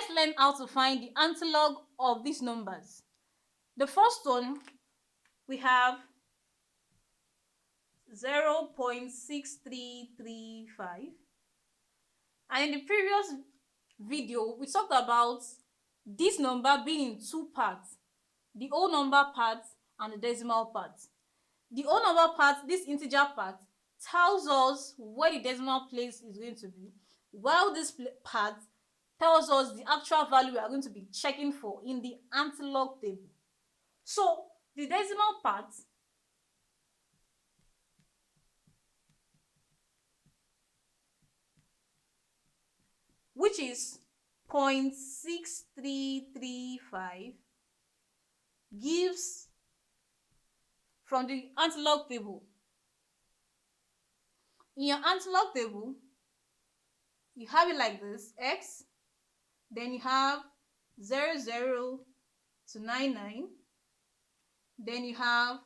let's learn how to find the antilog of these numbers. The first one, we have 0.6335, and in the previous video we talked about this number being in two parts, the whole number part and the decimal part. The whole number part, this integer part, tells us where the decimal place is going to be, while this part tells us the actual value we are going to be checking for in the antilog table. So the decimal part which is 0.6335 gives from the antilog table. In your antilog table, you have it like this, x, then you have 00 to 99, then you have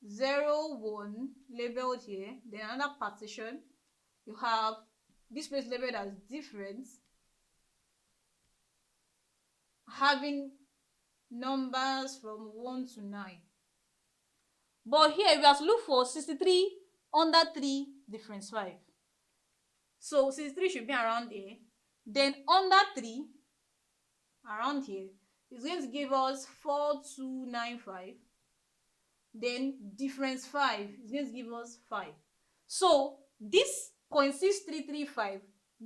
01 labeled here, then another partition, you have this place labeled as different, having numbers from 1 to 9. But here we have to look for 63 under 3 difference 5. So 63 should be around here. Then under 3, around here, is going to give us 4295. Then difference 5 is going to give us 5. So this 0.6335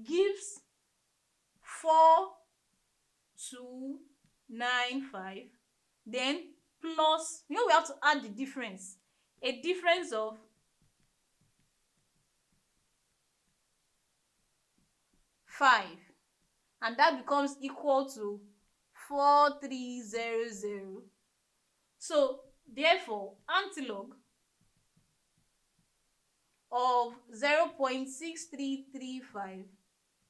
gives 4295. Then plus, we have to add the difference. A difference of 5, and that becomes equal to 4300. So therefore, antilog of 0.6335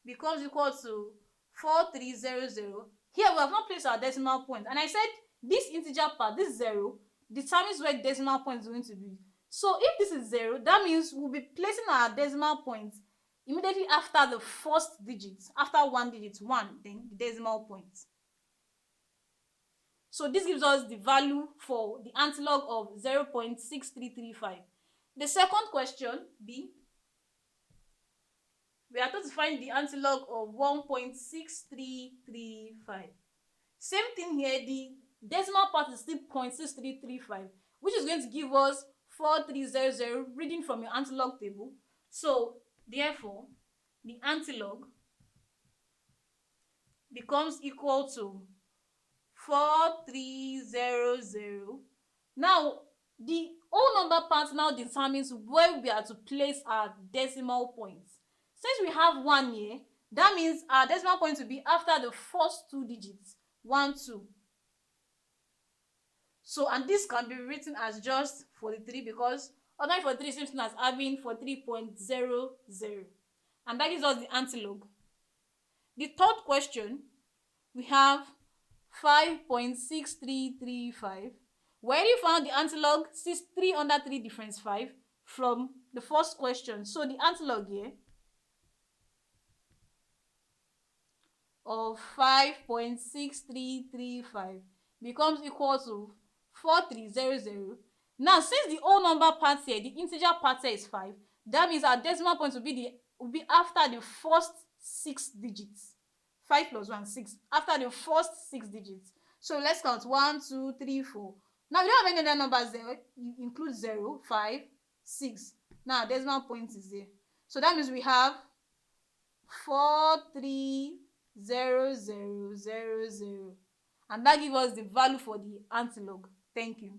becomes equal to 4300. Here we have not placed our decimal point, and I said this integer part, this 0, determines where the decimal point is going to be. So if this is 0, that means we'll be placing our decimal point immediately after the first digit, after one digit, 1, then the decimal point. So this gives us the value for the antilog of 0.6335. The second question, B, we are told to find the antilog of 1.6335. Same thing here, the decimal part is still 0.6335, which is going to give us 4300 reading from your antilog table. So therefore, the antilog becomes equal to 4300. Now, the whole number part now determines where we are to place our decimal points. Since we have 1 here, that means our decimal point will be after the first 2 digits, 1, 2. So, and this can be written as just 43 because ordinary 43 is same as having 43.00, and that gives us the antilog. The third question, we have 5.6335. Where you found the antilog 3 under 3 difference 5 from the first question. So the antilog here of 5.6335 becomes equal to 4300. Now, since the whole number part here, the integer part here is 5, that means our decimal point will be after the first 6 digits. 5 plus 1, 6. After the first 6 digits. So let's count 1, 2, 3, 4. Now we don't have any other numbers there. You include 0, 5, 6. Now decimal point is there. So that means we have 430000, and that gives us the value for the antilog. Thank you.